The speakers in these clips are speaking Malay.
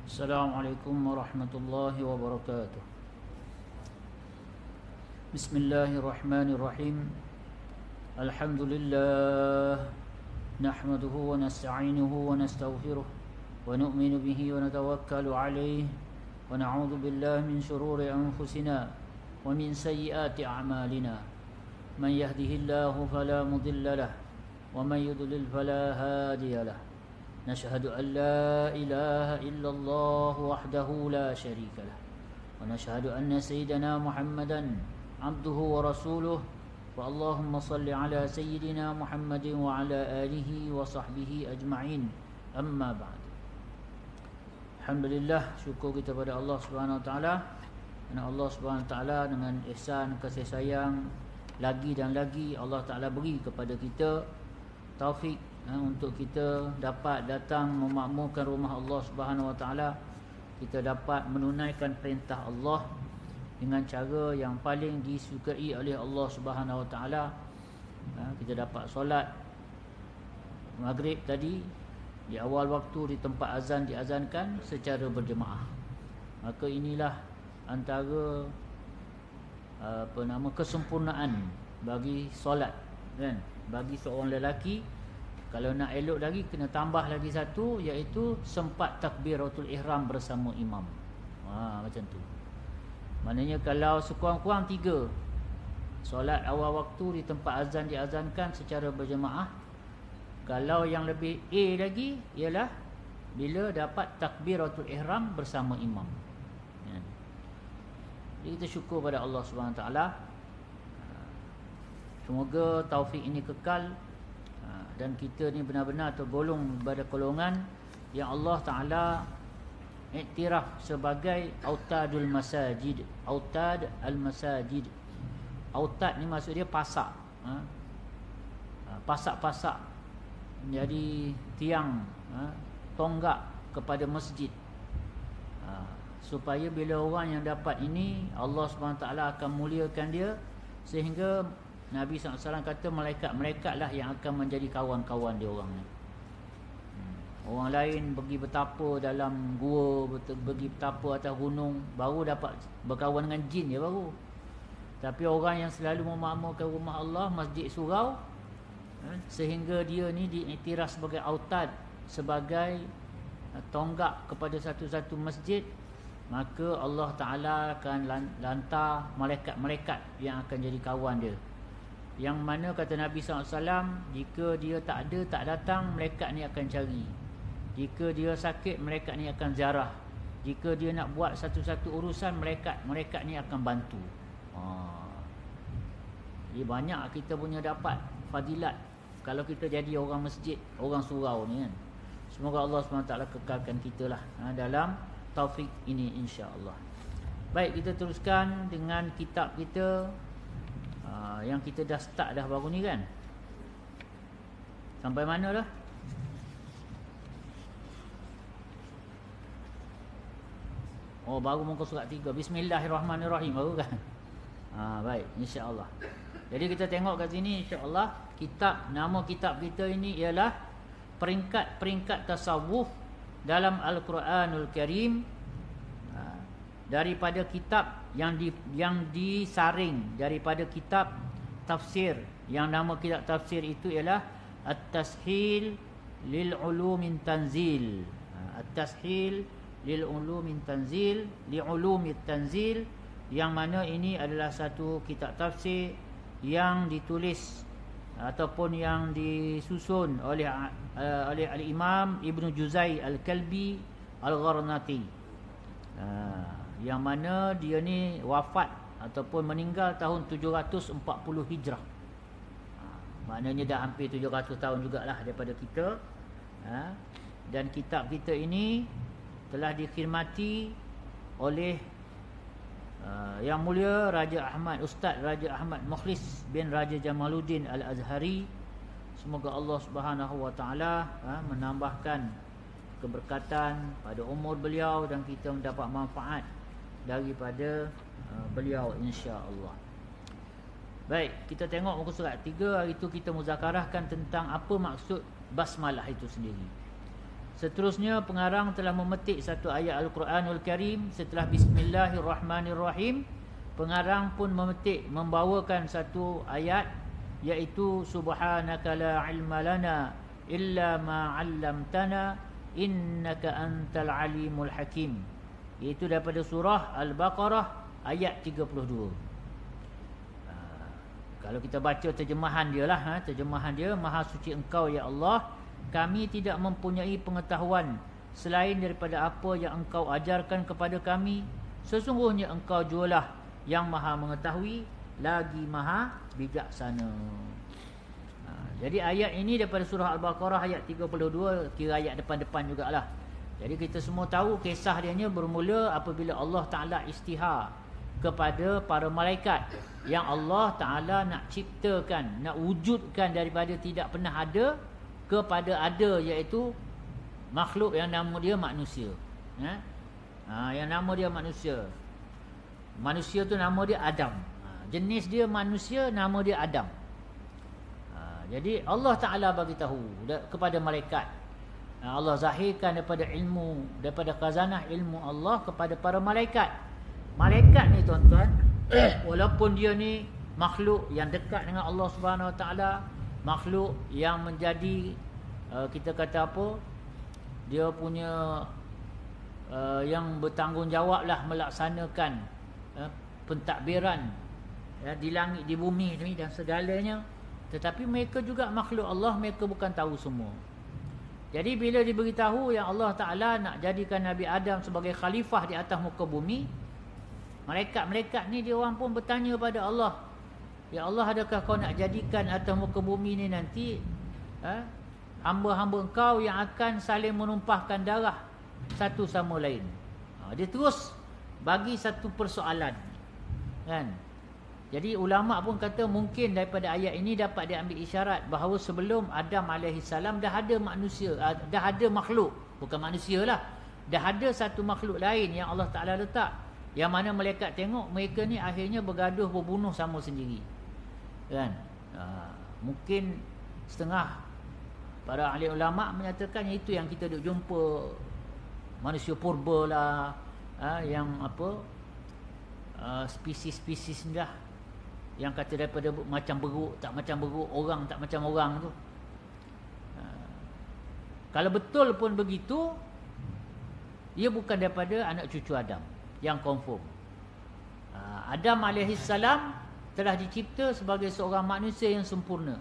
Assalamualaikum warahmatullahi wabarakatuh. Bismillahirrahmanirrahim. Alhamdulillah. Nahmaduhu wa nasta'inuhu wa nastaghfiruh wa nu'minu bihi wa natawakkalu alayhi wa na'udzu billahi min shururi anfusina wa min sayyiati a'malina. Man yahdihillahu fala mudilla lahu wa man yudlil fala hadiya lahu. نشهد أن لا إله إلا الله وحده لا شريك له ونشهد أن سيدنا محمدا عبده ورسوله اللهم صل على سيدنا محمد وعلى آله وصحبه أجمعين أما بعد. Alhamdulillah, syukur kita pada Allah Subhanahu Wa Taala. Kerana Allah Subhanahu Wa Taala dengan ihsan kasih sayang lagi dan lagi Allah Taala beri kepada kita taufik untuk kita dapat datang memakmurkan rumah Allah Subhanahu Wa Taala. Kita dapat menunaikan perintah Allah dengan cara yang paling disukai oleh Allah Subhanahu Wa Taala. Kita dapat solat maghrib tadi di awal waktu di tempat azan diazankan secara berjemaah. Maka inilah antara kesempurnaan bagi solat, kan? Bagi seorang lelaki, kalau nak elok lagi kena tambah lagi satu, iaitu sempat takbiratul ihram bersama imam. Macam tu. Maknanya kalau sekurang-kurang 3 solat awal waktu di tempat azan diazankan secara berjemaah. Kalau yang lebih A lagi ialah bila dapat takbiratul ihram bersama imam. Jadi kita syukur pada Allah Subhanahu Taala. Semoga taufik ini kekal dan kita ni benar-benar tergolong pada golongan yang Allah Ta'ala iktiraf sebagai autadul masajid. Autad al-masajid. Autad ni maksud dia pasak. Pasak-pasak menjadi tiang, tonggak kepada masjid. Supaya bila orang yang dapat ini, Allah SWT akan muliakan dia, sehingga Nabi SAW kata malaikat-malaikat lah yang akan menjadi kawan-kawan dia orang ni. Orang lain pergi bertapa dalam gua, pergi bertapa atas gunung, baru dapat berkawan dengan jin dia baru. Tapi orang yang selalu memakmurkan rumah Allah, masjid surau, sehingga dia ni diiktiraf sebagai autad, sebagai tonggak kepada satu-satu masjid, maka Allah Ta'ala akan lantar malaikat-malaikat yang akan jadi kawan dia. Yang mana kata Nabi SAW, jika dia tak ada, tak datang, malaikat ni akan cari. Jika dia sakit, malaikat ni akan ziarah. Jika dia nak buat satu-satu urusan, malaikat ni akan bantu. Jadi banyak kita punya dapat fadilat kalau kita jadi orang masjid, orang surau ni, kan. Semoga Allah SWT kekalkan kita lah dalam taufik ini, insya-Allah. Baik, kita teruskan dengan kitab kita yang kita dah start dah baru ni, kan. Sampai mana dah? Baru muka surat 3. Bismillahirrahmanirrahim baru, kan. Baik, insya-Allah. Jadi kita tengok kat sini, insya-Allah, nama kitab kita ini ialah peringkat-peringkat tasawuf dalam Al-Quranul Karim, daripada kitab yang disaring daripada kitab tafsir, yang nama kitab tafsir itu ialah At-Tashil lil Ulumin Tanzil. At-Tashil lil Ulumin Tanzil, li Ulumit Tanzil, yang mana ini adalah satu kitab tafsir yang ditulis ataupun yang disusun oleh Al-Imam Ibn Juzai Al-Kalbi Al-Gharnati, yang mana dia ni wafat ataupun meninggal tahun 740 Hijrah. Maknanya dah hampir 700 tahun jugalah daripada kita. Dan kitab kita ini telah dikhidmati oleh Yang Mulia Raja Ahmad, Ustaz Raja Ahmad Mukhlis bin Raja Jamaluddin Al-Azhari. Semoga Allah Subhanahu Wa Taala menambahkan keberkatan pada umur beliau dan kita mendapat manfaat daripada beliau, insya-Allah. Baik, kita tengok muka surat 3. Hari itu kita muzakarahkan tentang apa maksud basmalah itu sendiri. Seterusnya pengarang telah memetik satu ayat Al-Quranul Karim. Setelah Bismillahirrahmanirrahim, pengarang pun memetik, membawakan satu ayat, iaitu Subhanaka la ilma lana illa ma 'allamtana innaka antal alimul hakim. Iaitu daripada surah Al-Baqarah ayat 32. Kalau kita baca terjemahan dia lah, terjemahan dia, Maha suci Engkau ya Allah, kami tidak mempunyai pengetahuan selain daripada apa yang Engkau ajarkan kepada kami. Sesungguhnya Engkau jualah yang Maha mengetahui lagi Maha bijaksana. Jadi ayat ini daripada surah Al-Baqarah ayat 32, kira ayat depan-depan jugalah. Jadi kita semua tahu kisah dia bermula apabila Allah Ta'ala istihar kepada para malaikat yang Allah Ta'ala nak ciptakan, nak wujudkan daripada tidak pernah ada kepada ada, iaitu makhluk yang nama dia manusia. Yang nama dia manusia. Manusia tu nama dia Adam. Jenis dia manusia, nama dia Adam. Jadi Allah Ta'ala bagi tahu kepada malaikat. Allah zahirkan daripada ilmu, daripada khazanah ilmu Allah kepada para malaikat. Malaikat ni tuan-tuan, walaupun dia ni makhluk yang dekat dengan Allah Subhanahu Wa Ta'ala, makhluk yang menjadi kita kata apa, dia punya yang bertanggungjawab lah melaksanakan pentadbiran di langit, di bumi ni dan segalanya. Tetapi mereka juga makhluk Allah, mereka bukan tahu semua. Jadi bila diberitahu yang Allah Ta'ala nak jadikan Nabi Adam sebagai khalifah di atas muka bumi, malaikat-malaikat ni dia orang pun bertanya pada Allah, ya Allah, adakah kau nak jadikan atas muka bumi ni nanti hamba-hamba engkau yang akan saling menumpahkan darah satu sama lain? Dia terus bagi satu persoalan, kan? Jadi ulama pun kata mungkin daripada ayat ini dapat diambil isyarat bahawa sebelum Adam AS dah ada manusia, dah ada makhluk, bukan manusia lah, dah ada satu makhluk lain yang Allah Ta'ala letak, yang mana malaikat tengok mereka ni akhirnya bergaduh, berbunuh sama sendiri, kan? Mungkin setengah para ahli ulama menyatakan itu yang kita duk jumpa manusia purba lah, yang apa, spesies-spesies ni lah, yang kata daripada macam beruk, tak macam beruk, orang tak macam orang tu. Kalau betul pun begitu, ia bukan daripada anak cucu Adam yang confirm. Adam AS telah dicipta sebagai seorang manusia yang sempurna.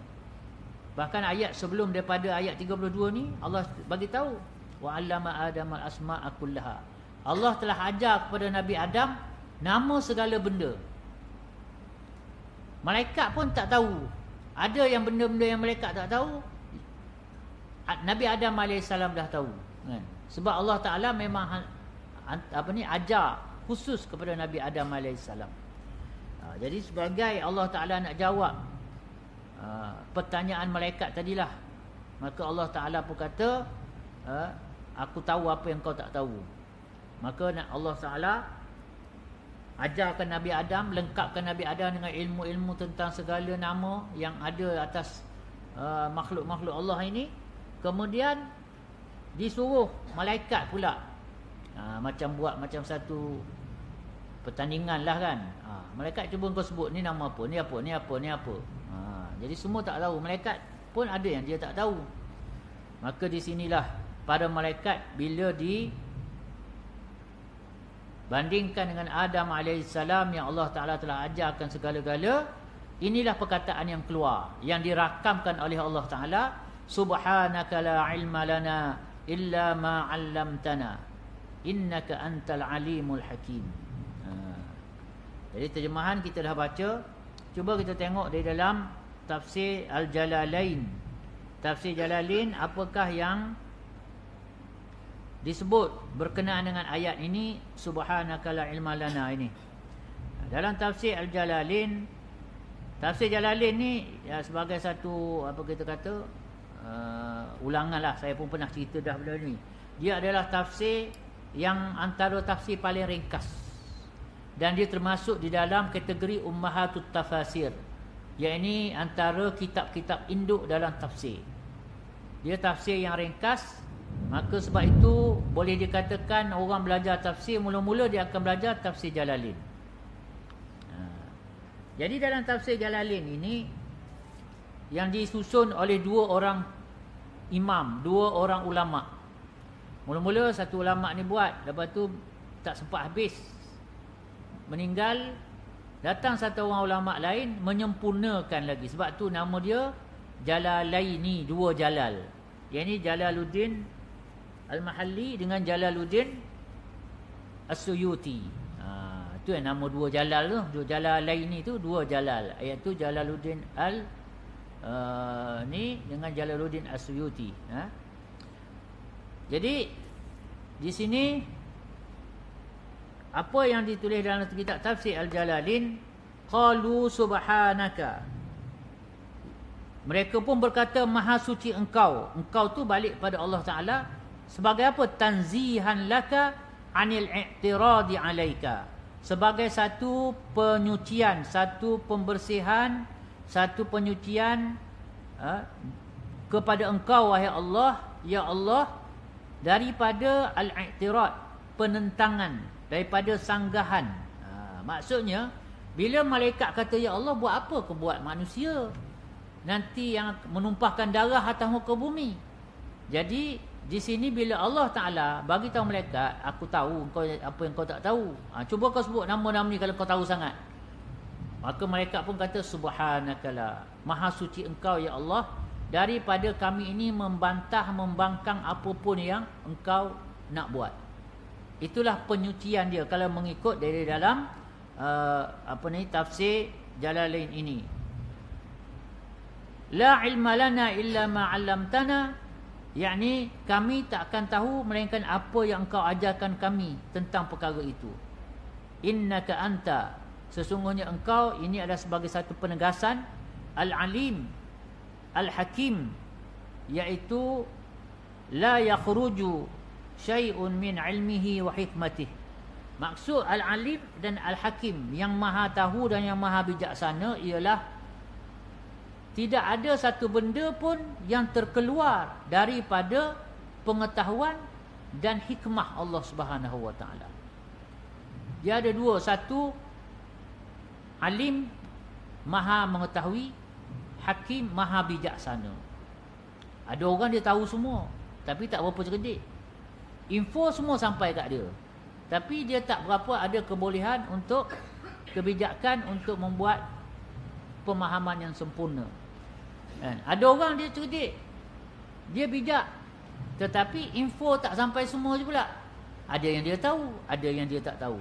Bahkan ayat sebelum daripada ayat 32 ni, Allah bagi tahu wa 'allama Adam al-asma'a kullaha. Allah telah ajar kepada Nabi Adam nama segala benda. Malaikat pun tak tahu. Ada yang benda-benda yang malaikat tak tahu, Nabi Adam AS dah tahu, kan? Sebab Allah Ta'ala memang ajar khusus kepada Nabi Adam AS. Jadi sebagai Allah Ta'ala nak jawab pertanyaan malaikat tadilah, maka Allah Ta'ala pun kata, aku tahu apa yang kau tak tahu. Maka Allah Ta'ala ajarkan Nabi Adam, lengkapkan Nabi Adam dengan ilmu-ilmu tentang segala nama yang ada atas makhluk-makhluk Allah ini. Kemudian disuruh malaikat pula macam buat macam satu pertandingan lah, kan? Malaikat cuba kau sebut ni nama apa, ni apa, ni apa, ni apa. Jadi semua tak tahu. Malaikat pun ada yang dia tak tahu. Maka di sinilah para malaikat bila bandingkan dengan Adam AS yang Allah Ta'ala telah ajarkan segala-gala, inilah perkataan yang keluar, yang dirakamkan oleh Allah Ta'ala, Subhanaka la ilma lana illa ma 'allamtana innaka antal alimul hakim. Jadi terjemahan kita dah baca. Cuba kita tengok di dalam tafsir Al-Jalalain. Tafsir Jalalain, apakah yang disebut berkenaan dengan ayat ini, Subhanaka la ilma lana ini. Dalam tafsir Al-Jalalain, tafsir Jalalain ni ya, sebagai satu apa kita kata ulangan lah. Saya pun pernah cerita dah benda ni. Dia adalah tafsir yang antara tafsir paling ringkas, dan dia termasuk di dalam kategori Ummahatut Tafasir, iaitu antara kitab-kitab induk dalam tafsir. Dia tafsir yang ringkas, Maka sebab itu boleh dikatakan orang belajar tafsir, mula-mula dia akan belajar tafsir Jalalain. Jadi dalam tafsir Jalalain ini yang disusun oleh dua orang imam, dua orang ulama. Mula-mula satu ulama ni buat, lepas tu tak sempat habis, meninggal. Datang satu orang ulama lain menyempurnakan lagi. Sebab tu nama dia Jalalaini, dua Jalal. Yang ni Jalaluddin Al-Mahalli dengan Jalaluddin As-Suyuti. Itu yang nama dua Jalal tu. Dua Jalalaini tu dua Jalal. Iaitu Jalaluddin ni dengan Jalaluddin As-Suyuti. Jadi di sini apa yang ditulis dalam kitab tafsir Al-Jalalain, qalu subhanaka. Mereka pun berkata maha suci engkau. Engkau tu balik pada Allah Taala sebagai apa? Tanzihan laka anil i'tiradi alaika. Sebagai satu penyucian, satu pembersihan, satu penyucian kepada engkau wahai Allah, ya Allah, daripada al-i'tirad, penentangan, daripada sanggahan. Maksudnya bila malaikat kata ya Allah, buat apa kau buat manusia nanti yang menumpahkan darah atas muka bumi. Jadi di sini bila Allah Taala bagi tahu malaikat, aku tahu kau apa yang kau tak tahu. Cuba kau sebut nama-nama ni kalau kau tahu sangat. Maka malaikat pun kata subhanakala, maha suci engkau ya Allah daripada kami ini membantah, membangkang apapun yang engkau nak buat. Itulah penyucian dia kalau mengikut dari dalam tafsir Jalalain ini. La ilma lana illa ma 'allamtana, yakni kami tak akan tahu melainkan apa yang engkau ajarkan kami tentang perkara itu. Innaka anta, sesungguhnya engkau, ini adalah sebagai satu penegasan, al-alim al-hakim, iaitu la yakhruju syai'un min ilmihi wa hikmatih. Maksud al-alim dan al-hakim, yang maha tahu dan yang maha bijaksana, ialah tidak ada satu benda pun yang terkeluar daripada pengetahuan dan hikmah Allah Subhanahu wa taala. Dia ada dua, satu alim, maha mengetahui, hakim, maha bijaksana. Ada orang dia tahu semua tapi tak berapa cerdik. Info semua sampai kat dia, tapi dia tak berapa ada kebolehan untuk kebijakan untuk membuat pemahaman yang sempurna. Ada orang dia cerdik, dia bijak, tetapi info tak sampai semua je pula. Ada yang dia tahu, ada yang dia tak tahu.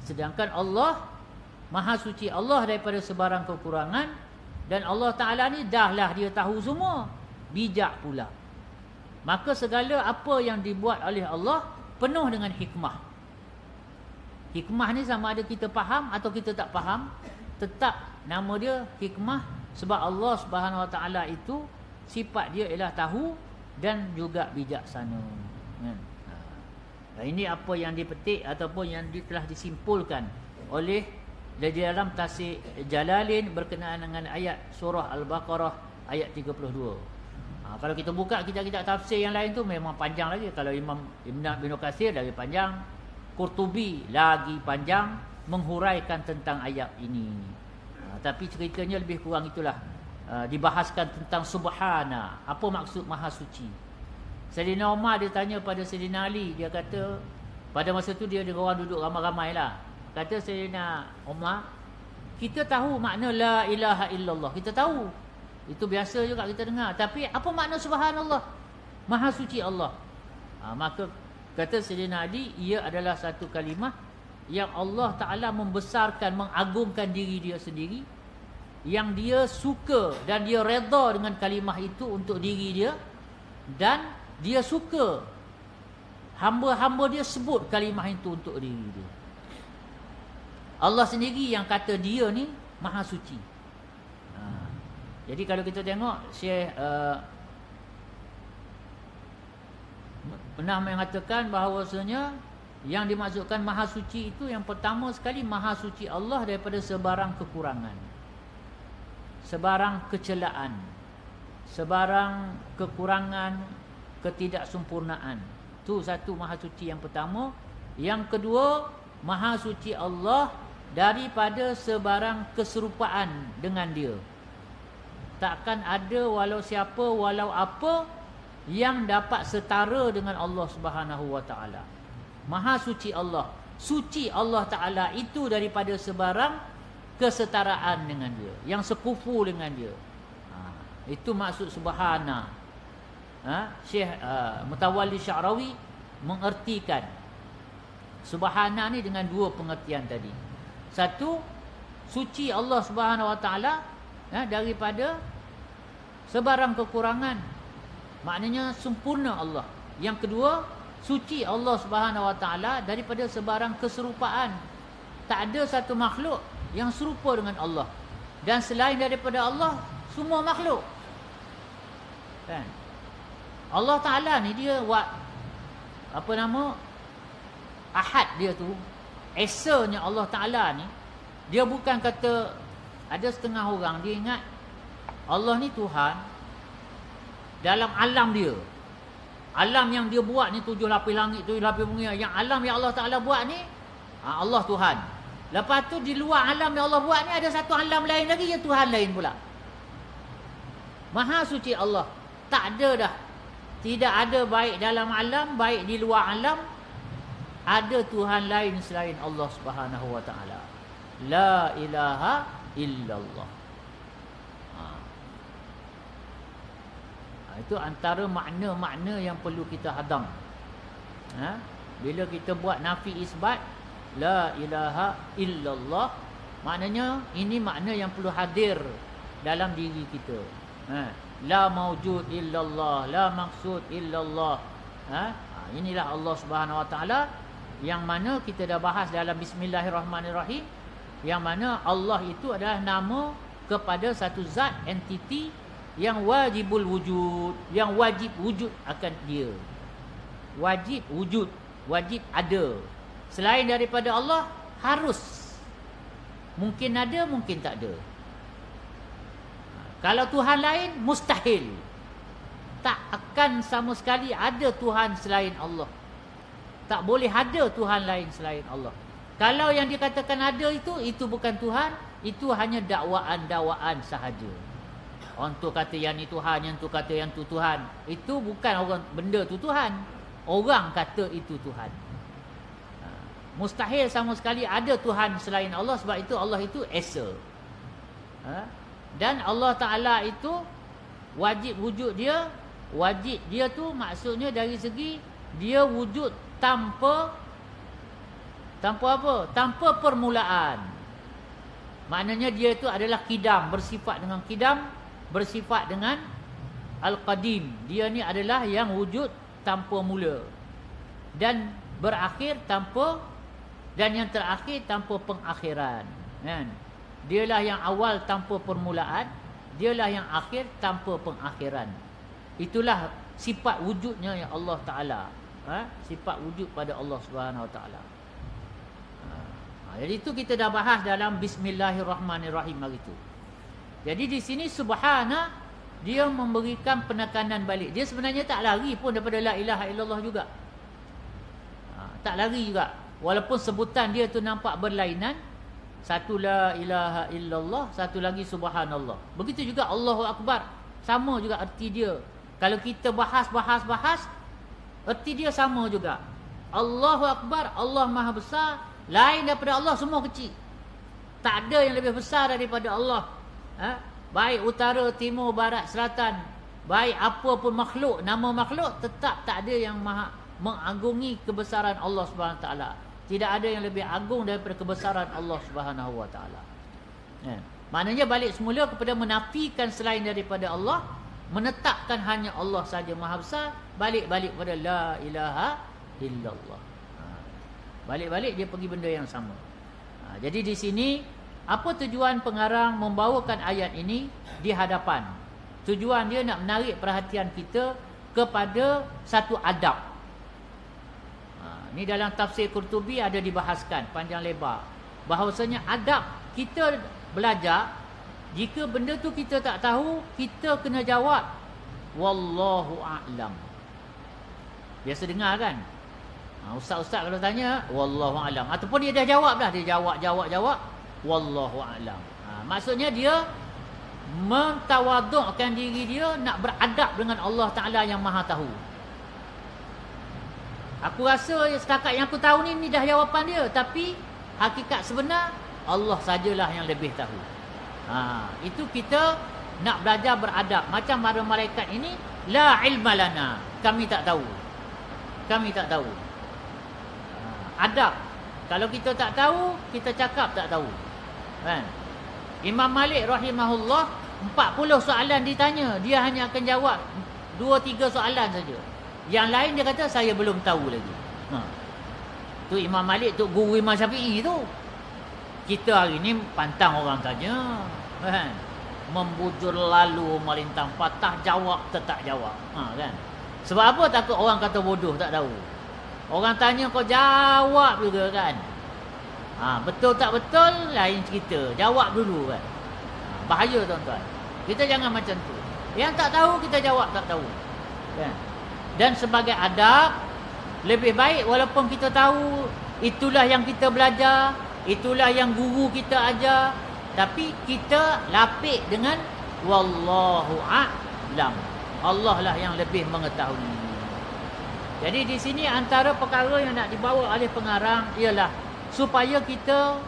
Sedangkan Allah maha suci, Allah daripada sebarang kekurangan, dan Allah Ta'ala ni dahlah dia tahu semua, bijak pula. Maka segala apa yang dibuat oleh Allah penuh dengan hikmah. Hikmah ni sama ada kita faham atau kita tak faham, tetap nama dia hikmah. Sebab Allah Subhanahu Wa Taala itu sifat dia ialah tahu dan juga bijaksana. Ini apa yang dipetik ataupun yang telah disimpulkan oleh di dalam tafsir Jalalain berkenaan dengan ayat surah Al-Baqarah ayat 32. Kalau kita buka kitab-kitab tafsir yang lain tu memang panjang lagi. Kalau Imam Ibn Katsir lagi panjang, Qurtubi lagi panjang menghuraikan tentang ayat ini. Tapi ceritanya lebih kurang itulah, dibahaskan tentang subhana, apa maksud maha suci. Sayyidina Umar dia tanya pada Sayyidina Ali, dia kata pada masa tu dia dengan orang duduk ramai-ramai lah. Kata Sayyidina Umar, kita tahu makna la ilaha illallah, kita tahu, itu biasa juga kita dengar, tapi apa makna subhanallah, maha suci Allah? Maka kata Sayyidina Ali, ia adalah satu kalimah yang Allah Ta'ala membesarkan, mengagungkan diri dia sendiri, yang dia suka dan dia redha dengan kalimah itu untuk diri dia, dan dia suka hamba-hamba dia sebut kalimah itu untuk diri dia. Allah sendiri yang kata dia ni maha suci. Jadi kalau kita tengok Syekh pernah mengatakan bahawasanya yang dimaksudkan maha suci itu yang pertama sekali maha suci Allah daripada sebarang kekurangan, sebarang kecelaan, sebarang kekurangan, ketidaksempurnaan. Tu satu maha suci yang pertama. Yang kedua, maha suci Allah daripada sebarang keserupaan dengan dia. Takkan ada walau siapa, walau apa yang dapat setara dengan Allah Subhanahu wa taala. Maha suci Allah. Suci Allah Taala itu daripada sebarang kesetaraan dengan dia, yang sekufu dengan dia. Itu maksud subhana. Syekh Mutawalli Sya'rawi mengertikan subhana ni dengan dua pengertian tadi. Satu, suci Allah Subhanahu wa taala daripada sebarang kekurangan, maknanya sempurna Allah. Yang kedua, suci Allah Subhanahu wa taala daripada sebarang keserupaan. Tak ada satu makhluk yang serupa dengan Allah, dan selain daripada Allah semua makhluk, kan? Allah Taala ni dia ahad dia tu, esanya Allah Taala ni, dia bukan kata, ada setengah orang dia ingat Allah ni Tuhan dalam alam dia. Alam yang dia buat ni, 7 lapis langit, 7 lapis bumi, yang alam yang Allah Ta'ala buat ni, Allah Tuhan. Lepas tu di luar alam yang Allah buat ni ada satu alam lain lagi, yang Tuhan lain pula. Maha suci Allah. Tak ada dah. Tidak ada baik dalam alam, baik di luar alam, ada Tuhan lain selain Allah Subhanahu wa taala. La ilaha illallah. Itu antara makna-makna yang perlu kita hadam. Bila kita buat nafi isbat la ilaha illallah, maknanya ini makna yang perlu hadir dalam diri kita. La maujud illallah, la maksud illallah. Inilah Allah Subhanahu wa taala, yang mana kita dah bahas dalam Bismillahirrahmanirrahim, yang mana Allah itu adalah nama kepada satu zat, entiti yang wajibul wujud, yang wajib wujud akan dia. Wajib wujud, wajib ada. Selain daripada Allah, harus. Mungkin ada, mungkin tak ada. Kalau Tuhan lain, mustahil. Tak akan sama sekali ada Tuhan selain Allah. Tak boleh ada Tuhan lain selain Allah. Kalau yang dikatakan ada itu bukan Tuhan, itu hanya dakwaan-dakwaan sahaja. Orang tu kata yang ni Tuhan, yang tu kata yang tu Tuhan. Itu bukan orang, benda tu Tuhan. Orang kata itu Tuhan. Mustahil sama sekali ada Tuhan selain Allah. Sebab itu Allah itu Esa. Dan Allah Ta'ala itu wajib wujud dia. Wajib dia tu maksudnya dari segi dia wujud tanpa apa? Tanpa permulaan. Maknanya dia itu adalah kidam, bersifat dengan kidam, bersifat dengan Al-Qadim. Dia ni adalah yang wujud tanpa mula, dan berakhir tanpa, dan yang terakhir tanpa pengakhiran, kan? Dialah yang awal tanpa permulaan, dialah yang akhir tanpa pengakhiran. Itulah sifat wujudnya yang Allah Ta'ala. Sifat wujud pada Allah Subhanahu Wa Ta'ala. Jadi itu kita dah bahas dalam Bismillahirrahmanirrahim hari itu. Jadi di sini subhana, dia memberikan penekanan balik. Dia sebenarnya tak lari pun daripada la ilaha illallah juga. Tak lari juga. Walaupun sebutan dia tu nampak berlainan. Satu la ilaha illallah, satu lagi subhanallah. Begitu juga Allahu Akbar. Sama juga erti dia. Kalau kita bahas, erti dia sama juga. Allahu Akbar, Allah Maha Besar. Lain daripada Allah semua kecil. Tak ada yang lebih besar daripada Allah. Baik utara, timur, barat, selatan, baik apa pun makhluk, nama makhluk, tetap tak ada yang maha mengagungi kebesaran Allah Subhanahu Wa Taala. Tidak ada yang lebih agung daripada kebesaran Allah Subhanahu Wa Taala. Maknanya balik semula kepada menafikan selain daripada Allah, menetapkan hanya Allah saja Maha Besar, balik-balik pada la ilaha illallah. Balik-balik dia pergi benda yang sama. Jadi di sini apa tujuan pengarang membawakan ayat ini di hadapan? Tujuan dia nak menarik perhatian kita kepada satu adab. Ini dalam tafsir Qurtubi ada dibahaskan panjang lebar. Bahawasanya adab kita belajar, jika benda tu kita tak tahu, kita kena jawab wallahu a'lam. Biasa dengar kan? Ustaz-ustaz kalau tanya, wallahu alam. Ataupun dia dah jawab dah, dia jawab, wallahu alam. Maksudnya dia mentawadukkan diri dia, nak beradab dengan Allah Ta'ala yang maha tahu. Aku rasa setakat yang aku tahu ni dah jawapan dia. Tapi hakikat sebenar, Allah sajalah yang lebih tahu. Itu kita nak belajar beradab. Macam para malaikat ini, la ilma lana, kami tak tahu. Adab. Kalau kita tak tahu, kita cakap tak tahu. Kan? Imam Malik rahimahullah, 40 soalan ditanya, dia hanya akan jawab 2-3 soalan saja. Yang lain dia kata saya belum tahu lagi. Tu Imam Malik, tu guru Imam Syafi'i tu. Kita hari ni pantang orang tanya, kan? Membujur lalu melintang patah, jawab tetap jawab. Kan? Sebab apa? Takut orang kata bodoh, tak tahu. Orang tanya kau jawab juga kan. Betul tak betul lain cerita. Jawab dulu kan. Bahaya tuan-tuan. Kita jangan macam tu. Yang tak tahu kita jawab tak tahu. Kan? Dan sebagai adab, lebih baik walaupun kita tahu itulah yang kita belajar, itulah yang guru kita ajar, tapi kita lapik dengan wallahu a'lam. Allah lah yang lebih mengetahui. Jadi di sini antara perkara yang nak dibawa oleh pengarang ialah supaya kita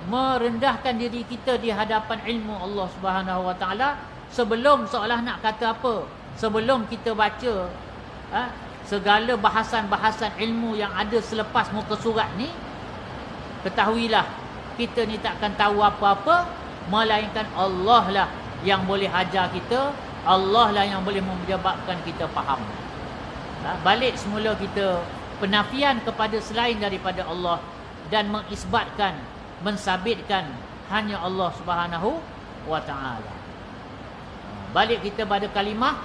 merendahkan diri kita di hadapan ilmu Allah Subhanahu Wa Taala sebelum seolah nak kata apa, sebelum kita baca segala bahasan-bahasan ilmu yang ada selepas muka surat ni, ketahuilah kita ni takkan tahu apa-apa melainkan Allah lah yang boleh ajar kita, Allah lah yang boleh menyebabkan kita faham. Balik semula kita penafian kepada selain daripada Allah dan mengisbatkan, mensabitkan hanya Allah Subhanahu Wa Taala. Balik kita pada kalimah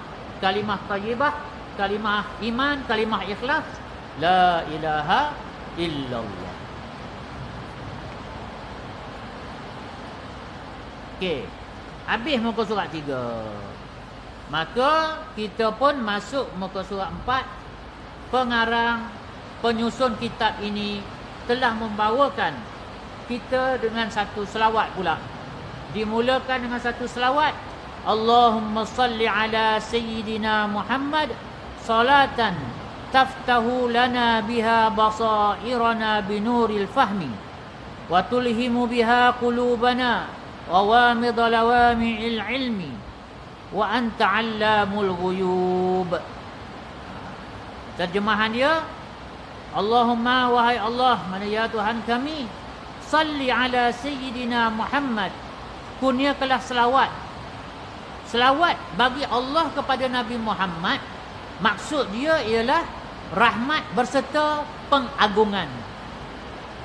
thayyibah, kalimah iman, kalimah ikhlas, la ilaha illallah. Okey, habis muka surat 3. Maka kita pun masuk muka surat 4. Pengarang, penyusun kitab ini telah membawakan kita dengan satu selawat pula. Dimulakan dengan satu selawat. Allahumma salli ala Sayyidina Muhammad salatan taftahu lana biha basairana binuril fahmi wa tulhimu biha qulubana awamid lawami'il ilmi wa anta 'allamul ghuyub. Terjemahan dia, Allahumma, wahai Allah, mana ya Tuhan kami, salli ala Sayyidina Muhammad, kurniakanlah selawat. Selawat bagi Allah kepada Nabi Muhammad, maksud dia ialah rahmat berserta pengagungan,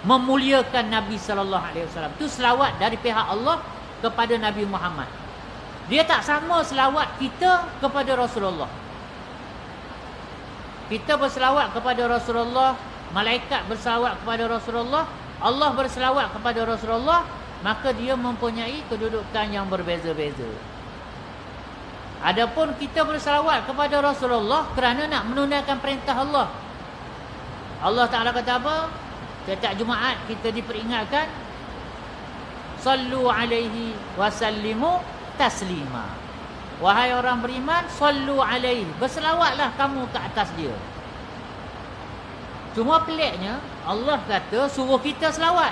memuliakan Nabi sallallahu alaihi wasallam. Itu selawat dari pihak Allah kepada Nabi Muhammad. Dia tak sama selawat kita kepada Rasulullah. Kita berselawat kepada Rasulullah, malaikat berselawat kepada Rasulullah, Allah berselawat kepada Rasulullah, maka dia mempunyai kedudukan yang berbeza-beza. Adapun kita berselawat kepada Rasulullah kerana nak menunaikan perintah Allah. Allah Ta'ala kata apa? Setiap Jumaat kita diperingatkan, sallu alaihi wasallimu taslima. Wahai orang beriman, sallu alaihi, berselawatlah kamu ke atas dia. Cuma peliknya Allah kata suruh kita selawat.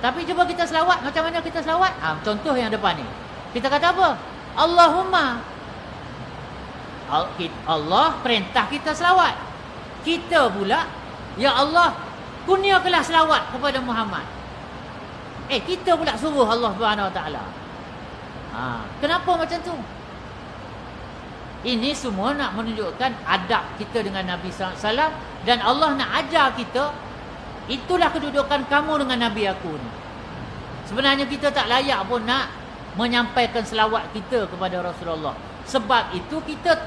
Tapi cuba kita selawat, macam mana kita selawat? Contoh yang depan ni. Kita kata apa? Allahumma. Allah perintah kita selawat. Kita pula, ya Allah, kurniakanlah selawat kepada Muhammad. Kita pula suruh Allah Subhanahu Wa Taala. Kenapa macam tu? Ini semua nak menunjukkan adab kita dengan Nabi SAW. Dan Allah nak ajar kita, itulah kedudukan kamu dengan Nabi aku ni. Sebenarnya kita tak layak pun nak menyampaikan selawat kita kepada Rasulullah. Sebab itu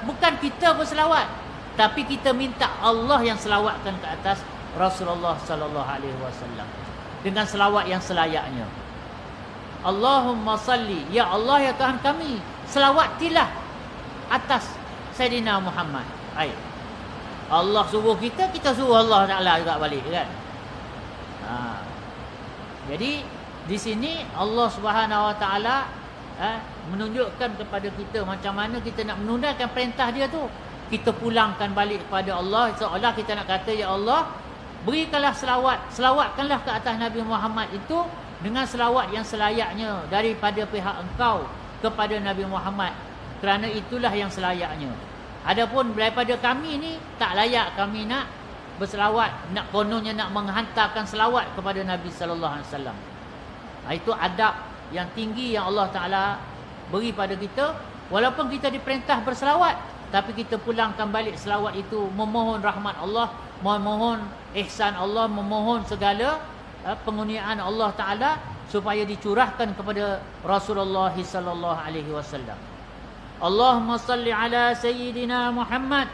bukan kita berselawat, tapi kita minta Allah yang selawatkan ke atas Rasulullah SAW dengan selawat yang selayaknya. Allahumma salli, ya Allah ya Tuhan kami, selawatilah atas Sayyidina Muhammad. Allah suruh kita, kita suruh Allah Ta'ala juga balik kan. Jadi di sini Allah Subhanahu Wa Ta'ala menunjukkan kepada kita macam mana kita nak menunaikan perintah dia tu. Kita pulangkan balik kepada Allah, seolah kita nak kata, ya Allah, berikanlah selawatkanlah ke atas Nabi Muhammad itu dengan selawat yang selayaknya daripada pihak engkau kepada Nabi Muhammad, kerana itulah yang selayaknya. Adapun daripada kami ni tak layak kami nak berselawat, nak kononnya nak menghantarkan selawat kepada Nabi sallallahu alaihi wasallam. Itu adab yang tinggi yang Allah Taala beri pada kita. Walaupun kita diperintah berselawat, tapi kita pulangkan balik selawat itu, memohon rahmat Allah, memohon ihsan Allah, memohon segala pengurniaan Allah Taala supaya dicurahkan kepada Rasulullah sallallahu alaihi wasallam. Allahumma salli ala sayyidina Muhammad.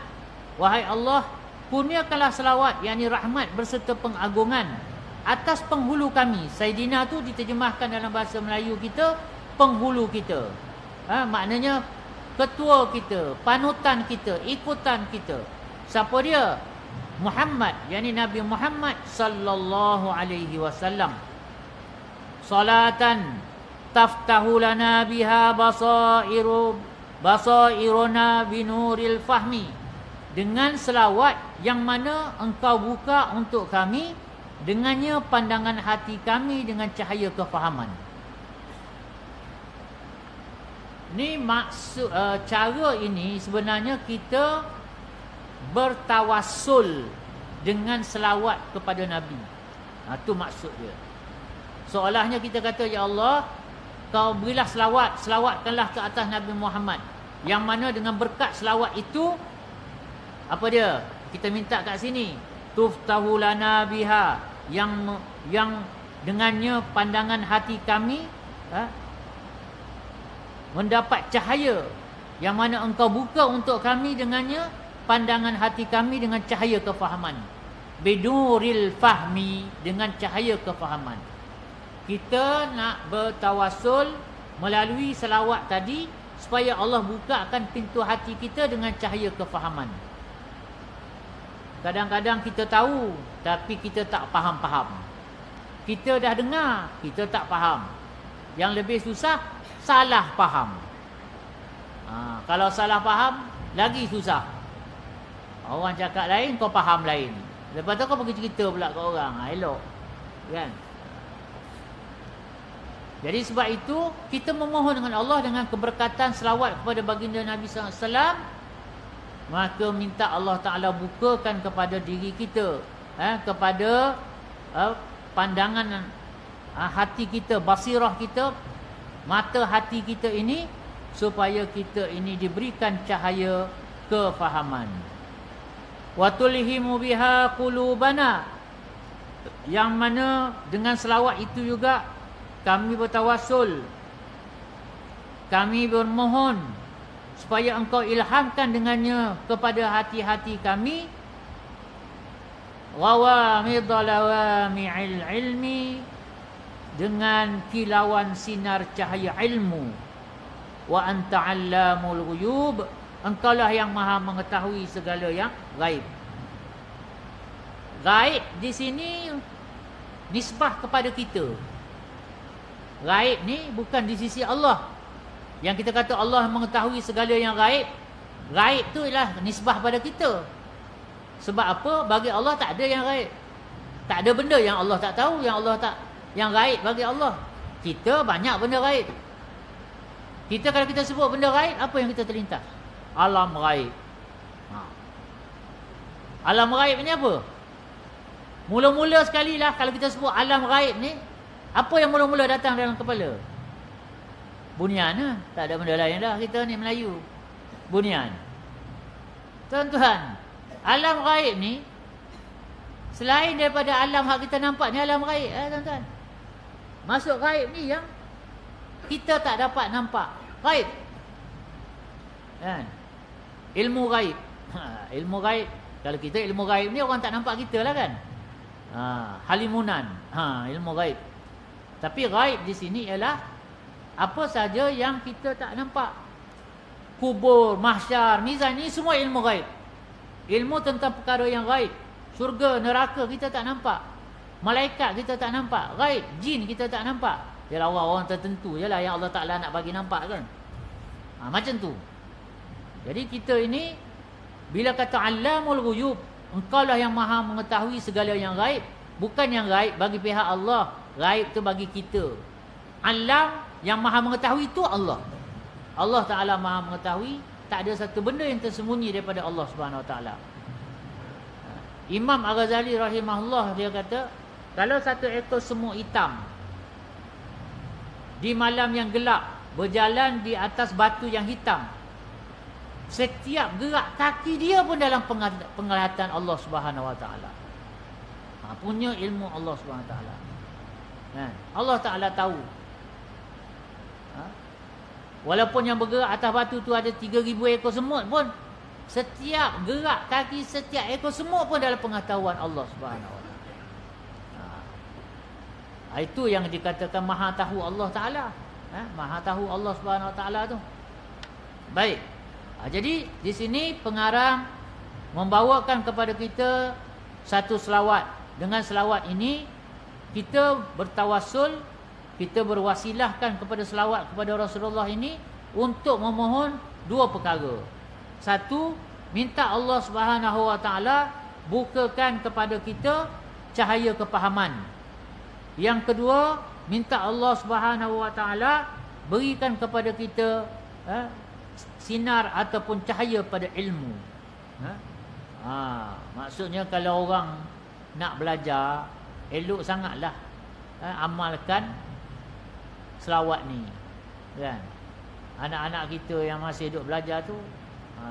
Wahai Allah, kurniakanlah selawat, yakni rahmat berserta pengagungan atas penghulu kami. Sayyidina tu diterjemahkan dalam bahasa Melayu kita penghulu kita. Maknanya ketua kita, panutan kita, ikutan kita. Siapa dia? Muhammad, yakni Nabi Muhammad sallallahu alaihi wasallam. Salatan taftahu lana biha basairuna binuril fahmi. Dengan selawat yang mana engkau buka untuk kami, dengannya pandangan hati kami dengan cahaya kefahaman. Ni maksud cara ini sebenarnya kita bertawassul dengan selawat kepada Nabi. Itu maksud dia. Seolahnya kita kata, ya Allah, kau berilah selawatkanlah ke atas Nabi Muhammad, yang mana dengan berkat selawat itu, apa dia? Kita minta kat sini, tuftahu lana biha, yang dengannya pandangan hati kami mendapat cahaya, yang mana engkau buka untuk kami dengannya pandangan hati kami dengan cahaya kefahaman. Biduril fahmi, dengan cahaya kefahaman. Kita nak bertawassul melalui selawat tadi supaya Allah bukakan pintu hati kita dengan cahaya kefahaman. Kadang-kadang kita tahu tapi kita tak faham-faham. Kita dah dengar, kita tak faham. Yang lebih susah, salah faham. Kalau salah faham, lagi susah. Orang cakap lain, kau faham lain. Lepas tu kau pergi cerita pula ke orang. Elok. Kan? Jadi sebab itu, kita memohon dengan Allah dengan keberkatan selawat kepada baginda Nabi SAW. Maka minta Allah Ta'ala bukakan kepada diri kita, kepada pandangan hati kita, basirah kita, mata hati kita ini, supaya kita ini diberikan cahaya kefahaman. Wa tulhimu biha qulubana, yang mana dengan selawat itu juga kami bertawassul, kami bermohon supaya engkau ilhamkan dengannya kepada hati-hati kami rawamidlawami'il ilmi, dengan kilauan sinar cahaya ilmu. Wa anta 'allamul ghuyub, engkaulah yang maha mengetahui segala yang gaib. Gaib di sini nisbah kepada kita. Gaib ni bukan di sisi Allah. Yang kita kata Allah mengetahui segala yang gaib, gaib tu ialah nisbah pada kita. Sebab apa? Bagi Allah tak ada yang gaib. Tak ada benda yang Allah tak tahu, yang gaib bagi Allah. Kita banyak benda gaib. Kita kalau kita sebut benda gaib, apa yang kita terlintas? Alam gaib. Alam gaib ni apa? Mula-mula sekali lah kalau kita sebut alam gaib ni, apa yang mula-mula datang dalam kepala? Bunyan lah. Tak ada benda lain dah kita ni Melayu. Bunyan. Tuan-tuan, alam gaib ni, selain daripada alam hak kita nampak ni, alam gaib tuan-tuan. Masuk gaib ni yang kita tak dapat nampak. Gaib. Kan? Ilmu gaib. Ilmu gaib. Kalau kita ilmu gaib ni orang tak nampak kita lah kan. Halimunan. Ilmu gaib. Tapi gaib di sini ialah apa saja yang kita tak nampak. Kubur, mahsyar, mizan, ni semua ilmu gaib. Ilmu tentang perkara yang gaib. Syurga, neraka kita tak nampak. Malaikat kita tak nampak. Gaib, jin kita tak nampak. Yalah orang-orang tertentu je lah yang Allah Ta'ala nak bagi nampak kan. Macam tu. Jadi kita ini, bila kata Allamul Ghuyub, engkau lah yang maha mengetahui segala yang gaib. Bukan yang gaib bagi pihak Allah. Gaib tu bagi kita. Alam yang maha mengetahui itu Allah. Allah Ta'ala maha mengetahui. Tak ada satu benda yang tersembunyi daripada Allah Subhanahu Wa Ta'ala. Imam Al-Ghazali rahimahullah dia kata, kalau satu ekor semut hitam di malam yang gelap berjalan di atas batu yang hitam, setiap gerak kaki dia pun dalam penglihatan Allah Subhanahu Wa Ta'ala. Punya ilmu Allah Subhanahu Wa Ta'ala. Allah Ta'ala tahu. Walaupun yang bergerak atas batu tu ada 3,000 ekor semut pun, setiap gerak kaki setiap ekor semut pun dalam pengetahuan Allah Subhanahu Wa Ta'ala. Itu yang dikatakan maha tahu Allah Ta'ala. Maha tahu Allah Subhanahu Wa Ta'ala tu. Baik. Jadi di sini pengarang membawakan kepada kita satu selawat. Dengan selawat ini kita bertawassul, kita berwasilahkan kepada selawat kepada Rasulullah ini untuk memohon dua perkara. Satu, minta Allah Subhanahu Wa Ta'ala bukakan kepada kita cahaya kepahaman. Yang kedua, minta Allah Subhanahu Wa Ta'ala berikan kepada kita sinar ataupun cahaya pada ilmu. Maksudnya kalau orang nak belajar, elok sangatlah amalkan selawat ni, kan? Anak-anak kita yang masih duduk belajar tu,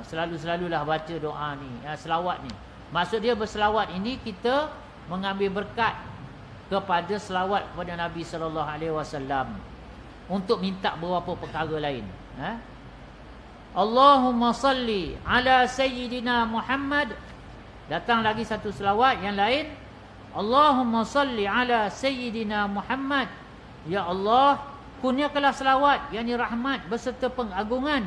selalu-selalulah baca doa ni, selawat ni. Maksud dia berselawat ini kita mengambil berkat kepada selawat kepada Nabi sallallahu alaihi wasallam untuk minta beberapa perkara lain. Allahumma salli ala sayyidina Muhammad. Datang lagi satu selawat yang lain. Allahumma salli ala sayyidina Muhammad. Ya Allah, kurniakanlah selawat, yakni rahmat beserta pengagungan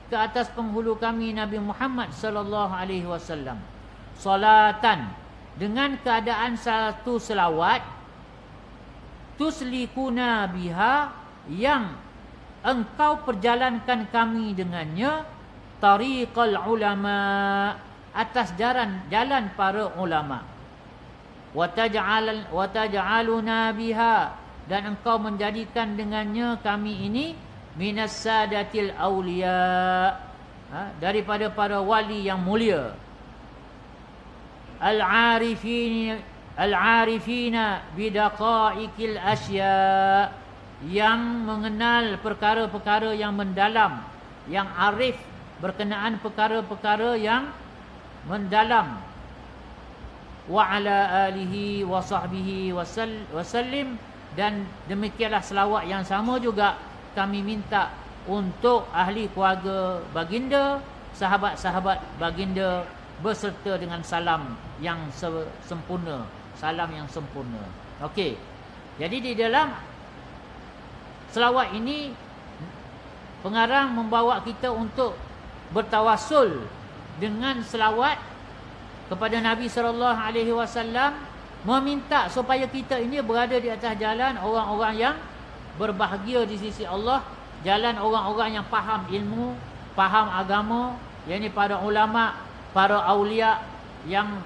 ke atas penghulu kami Nabi Muhammad sallallahu alaihi wasallam. Salatan, dengan keadaan satu selawat, tuslikuna biha, yang engkau perjalankan kami dengannya, tariqal ulama, atas jalan para ulama, wa taj'aluna biha, dan engkau menjadikan dengannya kami ini minas sadatil awliya, daripada para wali yang mulia, al-arifina bidaqa'iqil asya, yang mengenal perkara-perkara yang mendalam, yang arif berkenaan perkara-perkara yang mendalam. Wa ala alihi wa sahbihi wasallim, dan demikianlah selawat yang sama juga kami minta untuk ahli keluarga baginda, sahabat-sahabat baginda, beserta dengan salam yang sempurna, salam yang sempurna. Okey. Jadi di dalam selawat ini pengarang membawa kita untuk bertawassul dengan selawat kepada Nabi sallallahu alaihi wasallam, meminta supaya kita ini berada di atas jalan orang-orang yang berbahagia di sisi Allah, jalan orang-orang yang faham ilmu, faham agama, yakni para ulama, para aulia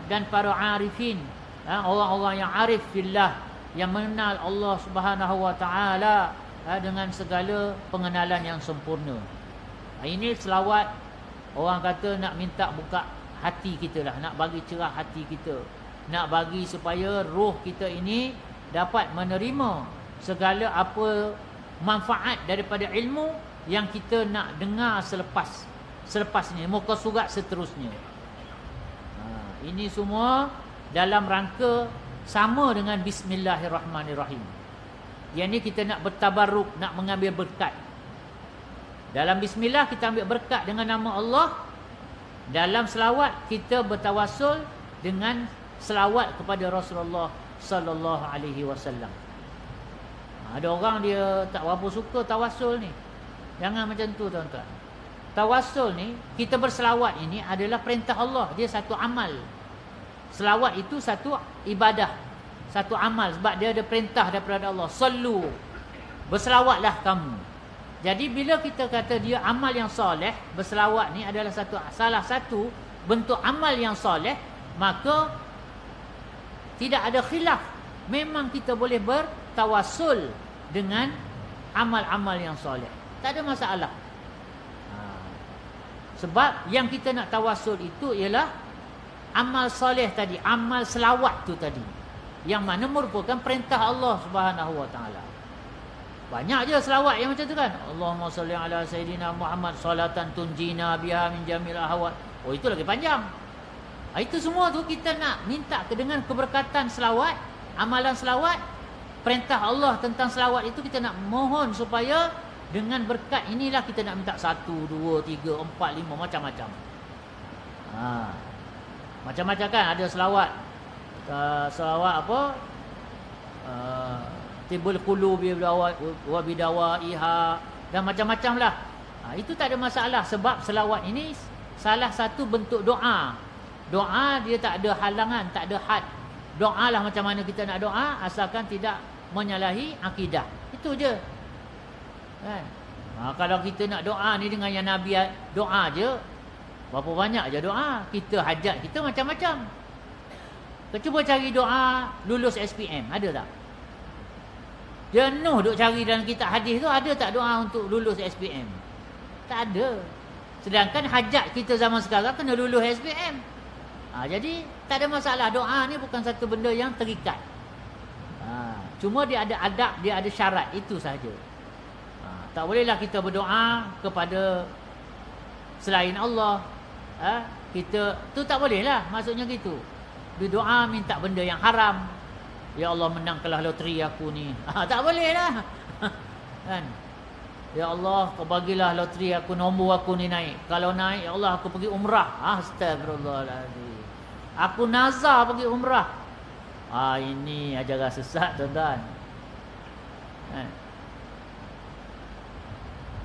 dan para arifin, orang-orang yang arif fillah, yang mengenal Allah Subhanahu Wa Ta'ala dengan segala pengenalan yang sempurna. Ini selawat orang kata nak minta buka hati kita lah, nak bagi cerah hati kita, nak bagi supaya roh kita ini dapat menerima segala apa manfaat daripada ilmu yang kita nak dengar selepas ni, muka surat seterusnya. Ini semua dalam rangka sama dengan Bismillahirrahmanirrahim. Yang ni kita nak bertabarruk, nak mengambil berkat. Dalam Bismillah kita ambil berkat dengan nama Allah. Dalam selawat kita bertawassul dengan selawat kepada Rasulullah sallallahu alaihi wasallam. Ada orang dia tak berapa suka tawassul ni. Jangan macam tu tuan-tuan. Tawassul ni, kita berselawat ini adalah perintah Allah. Dia satu amal. Selawat itu satu ibadah, satu amal, sebab dia ada perintah daripada Allah. Sallu, berselawatlah kamu. Jadi bila kita kata dia amal yang soleh, berselawat ni adalah salah satu bentuk amal yang soleh, maka tidak ada khilaf. Memang kita boleh bertawassul dengan amal-amal yang soleh. Tak ada masalah. Sebab yang kita nak tawassul itu ialah amal soleh tadi, amal selawat tu tadi, yang mana merupakan perintah Allah Subhanahu Wa Taala. Banyak je selawat yang macam tu kan. Allahumma salli ala Sayyidina Muhammad salatan tunjina biha min jamil ahwat. Oh, itu lagi panjang. Itu semua tu kita nak minta dengan keberkatan selawat, amalan selawat, perintah Allah tentang selawat itu kita nak mohon supaya dengan berkat inilah kita nak minta 1, 2, 3, 4, 5 macam-macam. Macam-macam kan, ada selawat. Selawat apa? Tibul qulubi wa bidawaiha dan macam-macam lah. Itu tak ada masalah sebab selawat ini salah satu bentuk doa. Doa dia tak ada halangan, tak ada had. Doa lah macam mana kita nak doa, asalkan tidak menyalahi akidah. Itu je. Kan? Kalau kita nak doa ni dengan yang Nabi doa je, berapa banyak je doa. Kita hajat kita macam-macam. Cuba cari doa lulus SPM, ada tak? Jenuh duk cari dalam kitab hadis tu, ada tak doa untuk lulus SPM? Tak ada. Sedangkan hajat kita zaman sekarang kena lulus SPM. Jadi tak ada masalah. Doa ni bukan satu benda yang terikat. Cuma dia ada adab, dia ada syarat, itu sahaja. Tak bolehlah kita berdoa kepada selain Allah. Kita tu tak bolehlah, maksudnya gitu. Berdoa minta benda yang haram. Ya Allah, menangkanlah loteri aku ni. Tak bolehlah. Kan? Ya Allah, kau bagilah loteri aku, nombor aku ni naik. Kalau naik, ya Allah, aku pergi umrah. Astagfirullahaladzim. Aku nazar pergi umrah. Ini ajaran sesat, tuan-tuan.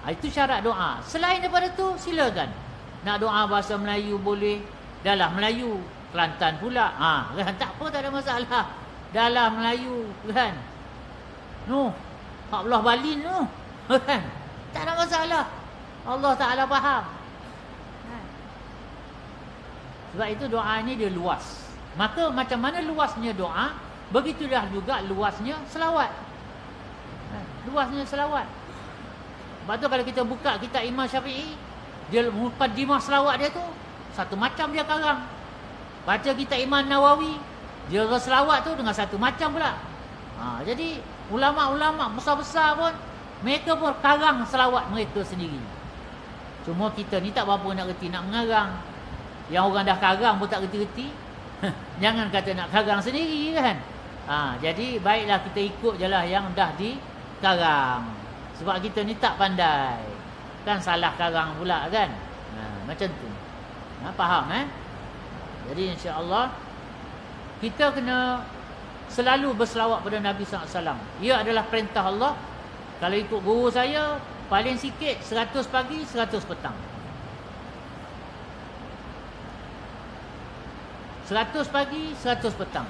Itu syarat doa. Selain daripada tu, silakan. Nak doa bahasa Melayu boleh. Dalam Melayu. Kelantan pula. Kan? Tak apa, tak ada masalah. Dalam Melayu. Kan? Allah Balin tu. Kan? Tak ada masalah. Allah Ta'ala faham. Sebab itu doa ni dia luas. Maka macam mana luasnya doa, begitulah juga luasnya selawat. Luasnya selawat. Sebab tu kalau kita buka kitab Imam Syafi'i, dia muqaddimah selawat dia tu satu macam dia karang. Baca kitab Imam Nawawi, dia selawat tu dengan satu macam pula. Jadi ulama-ulama besar-besar pun, mereka pun karang selawat mereka sendiri. Cuma kita ni tak berapa nak reti nak mengarang. Yang orang dah karang pun tak reti-reti. Jangan kata nak karang sendiri kan. Jadi baiklah kita ikut je lah yang dah dikarang. Sebab kita ni tak pandai. Kan salah karang pula kan. Macam tu. Faham Jadi insya-Allah kita kena selalu berselawat pada Nabi SAW. Ia adalah perintah Allah. Kalau ikut guru saya, paling sikit 100 pagi, 100 petang. 100 pagi, 100 petang.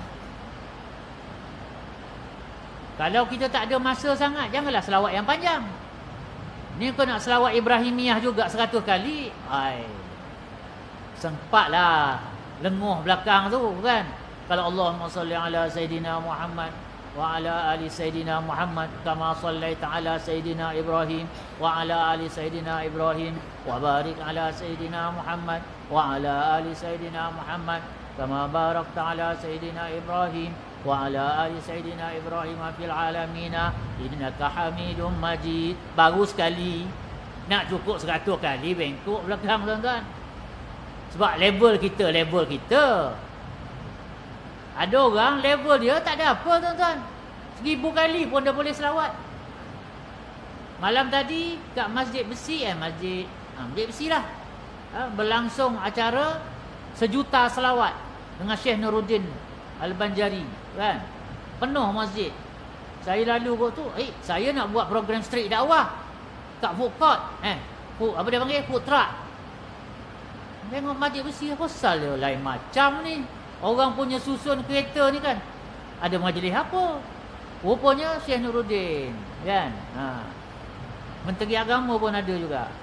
Kalau kita tak ada masa sangat, janganlah selawat yang panjang. Ni kau nak selawat Ibrahimiyah juga 100 kali. Sempatlah lenguh belakang tu kan. Kalau Allahumma salli ala Sayyidina Muhammad wa ala ali Sayyidina Muhammad kama sallaita ala Sayyidina Ibrahim wa ala ali Sayyidina Ibrahim wa barik ala Sayyidina Muhammad wa ala ali Sayyidina Muhammad kama barakta ala Sayyidina Ibrahim wa ala ali Sayyidina Ibrahim fil alamin innaka Hamidum Majid. Baru sekali. Nak cukup 100 kali bengkok belakang tuan-tuan. Sebab level kita. Ada orang level dia tak ada apa tuan-tuan. 1000 kali pun dah boleh selawat. Malam tadi kat Masjid Besi Masjid Besi lah. Berlangsung acara 1 juta selawat dengan Syekh Nuruddin Al-Banjari kan. Penuh masjid. Saya lalu kot tu, saya nak buat program street dakwah kat food court. apa dia panggil? Food truck. Tengok masjid besi, apa pasal dia lain macam ni? Orang punya susun kereta ni kan. Ada majlis apa? Rupanya Syekh Nuruddin, kan? Menteri Agama pun ada juga.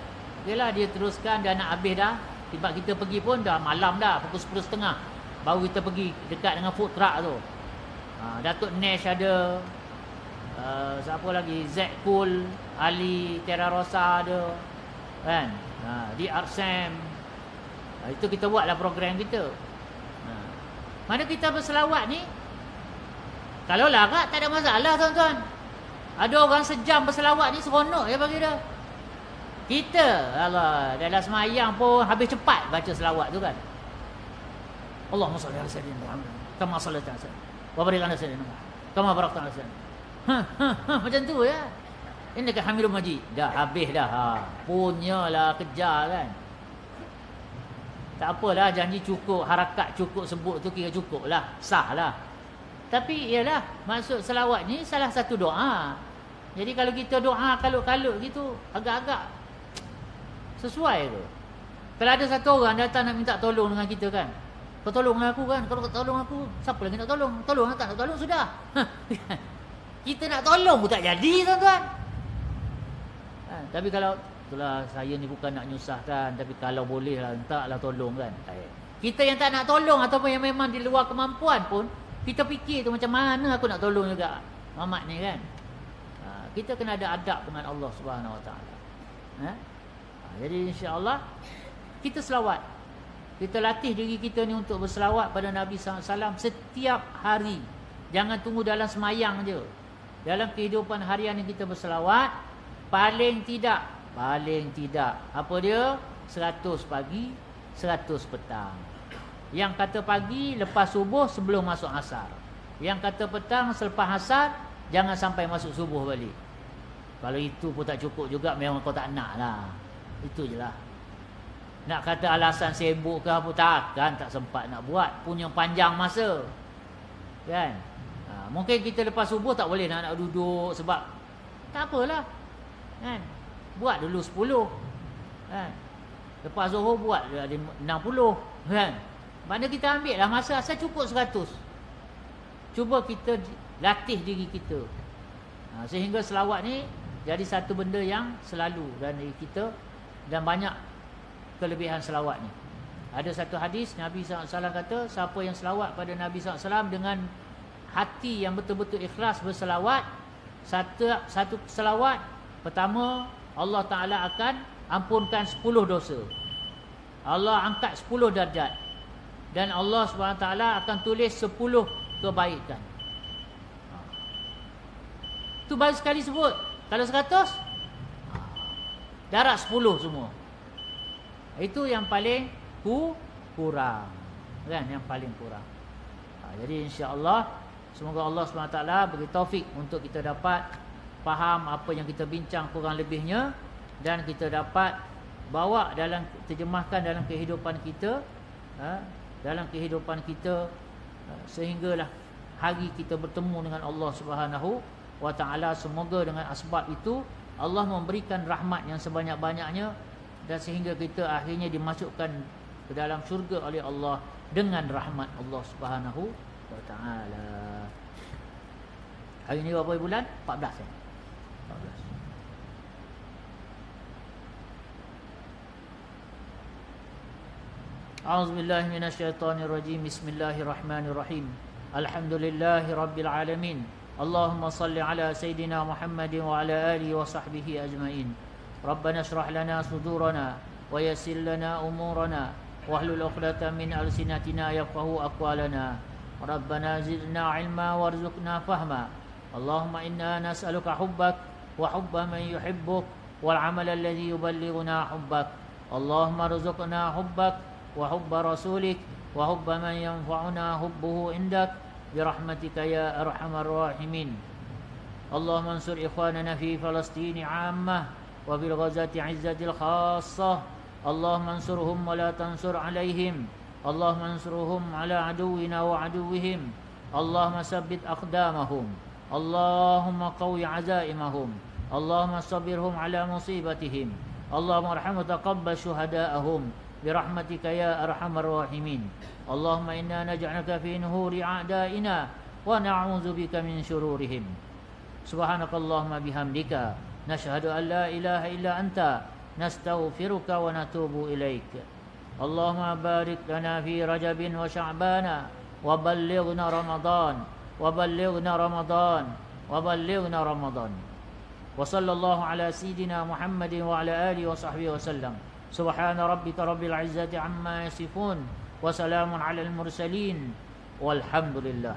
Okeylah, dia teruskan, dah nak habis dah. Sebab kita pergi pun dah malam dah, pukul 10.30. Baru kita pergi dekat dengan food truck tu. Datuk Nesh ada. Siapa lagi? Zack Cool, Ali Terra Rosa ada. Kan? Di Arsam. Itu kita buatlah program kita. Mana kita berselawat ni, kalau larat tak ada masalah tuan-tuan. Ada orang sejam berselawat ni seronok je bagi dia. Kita Allah dalam semayang pun habis cepat baca selawat tu kan. Allahumma salli ala sayyidina Muhammad kama sallaita ala sayyidina wa barik ala sayyidina Muhammad kama barakta ala sayyidina. Macam tu ya. Ini kan Hamidul Majid. Dah habis dah. Punyalah kejar kan. Tak apalah, janji cukup, harakat cukup sebut tu kira cukup lah, sah lah. Tapi ialah maksud selawat ni salah satu doa. Jadi kalau kita doa kalut-kalut gitu, agak-agak sesuai ke? Kalau ada satu orang datang nak minta tolong dengan kita kan, kau tolonglah aku kan. Kalau kau tolong aku, siapa lagi nak tolong? Tolong, tak nak tolong sudah. Kita nak tolong pun tak jadi tuan-tuan. Tapi kalau itulah, saya ni bukan nak nyusahkan, tapi kalau boleh lah, entahlah tolong kan. Kita yang tak nak tolong ataupun yang memang di luar kemampuan pun, kita fikir tu macam mana aku nak tolong juga Mamat ni kan. Kita kena ada adab dengan Allah Subhanahu Wa Taala. Jadi insya-Allah kita selawat. Kita latih diri kita ni untuk berselawat pada Nabi SAW setiap hari. Jangan tunggu dalam semayang je. Dalam kehidupan harian ni kita berselawat, paling tidak apa dia? 100 pagi, 100 petang. Yang kata pagi lepas subuh sebelum masuk asar. Yang kata petang selepas asar, jangan sampai masuk subuh balik. Kalau itu pun tak cukup juga, memang kau tak nak lah. Itu je lah. Nak kata alasan sibuk ke apa, takkan tak sempat nak buat. Punya panjang masa kan. Mungkin kita lepas subuh tak boleh nak duduk, sebab tak apalah kan. Buat dulu 10 kan. Lepas zuhur buat 60 kan. Mana kita ambil lah masa asal cukup 100. Cuba kita latih diri kita. Sehingga selawat ni jadi satu benda yang selalu dalam diri kita. Dan banyak kelebihan selawat ni. Ada satu hadis Nabi SAW kata, siapa yang selawat pada Nabi SAW dengan hati yang betul-betul ikhlas berselawat, satu selawat pertama, Allah Ta'ala akan ampunkan 10 dosa. Allah angkat 10 darjat. Dan Allah SWT akan tulis 10 kebaikan. Itu baru sekali sebut. Kalau 100, darat 10 semua. Itu yang paling kurang kan, yang paling kurang. Jadi insya-Allah semoga Allah SWT beri taufik untuk kita dapat faham apa yang kita bincang kurang lebihnya, dan kita dapat bawa dalam, terjemahkan dalam kehidupan kita, sehinggalah hari kita bertemu dengan Allah Subhanahu Wa Taala. Semoga dengan asbab itu Allah memberikan rahmat yang sebanyak-banyaknya, dan sehingga kita akhirnya dimasukkan ke dalam syurga oleh Allah dengan rahmat Allah Subhanahu Wa Taala. Hari ini berapa bulan? 14 ya? 14. A'udzubillahi minasyaitonirrajim. Bismillahirrahmanirrahim. Alhamdulillahi rabbil alamin. Allahumma salli ala Sayyidina Muhammadin wa ala alihi wa sahbihi ajma'in. Rabbana shrah lana sudurana wa yassir lana umurana wahlul 'uqdatam min alsinatina yafqahu aqwalana. Rabbana zidna ilma warzuqna fahma. Allahumma inna nas'aluka hubbak wa hubba man yuhibbuk wal 'amala alladhi yuballighuna hubbak. Allahumma rzuqna hubbak wa hubba rasulik wa hubba man yanfa'una hubbuhu indak birahmatika ya arhamar rahimin. Allahumma ansur ikhwanana fi Palestin 'ammah wa bil ghazati 'izzatil khassah. Allahumma ansurhum wa la tansur 'alaihim. Allahumma ansurhum 'ala aduwina wa aduwwihim. Allahumma sabbit aqdamahum. Allahumma qawi 'azaimahum. Allahumma sabirhum 'ala musibatihim. اللهم ارحم وتقبل شهداءهم برحمتك يا أرحم الراحمين. اللهم إنا نجعلك في نهور أعدائنا ونعوذ بك من شرورهم. سبحانك اللهم بحمدك نشهد أن لا إله إلا أنت نستغفرك ونتوب إليك. اللهم بارك لنا في رجب وشعبان وبلغنا رمضان وبلغنا رمضان وبلغنا رمضان. وصلى الله على سيدنا محمد وعلى آله وصحبه وسلم. سبحان ربك رب العزة عما يصفون وسلام على المرسلين والحمد لله.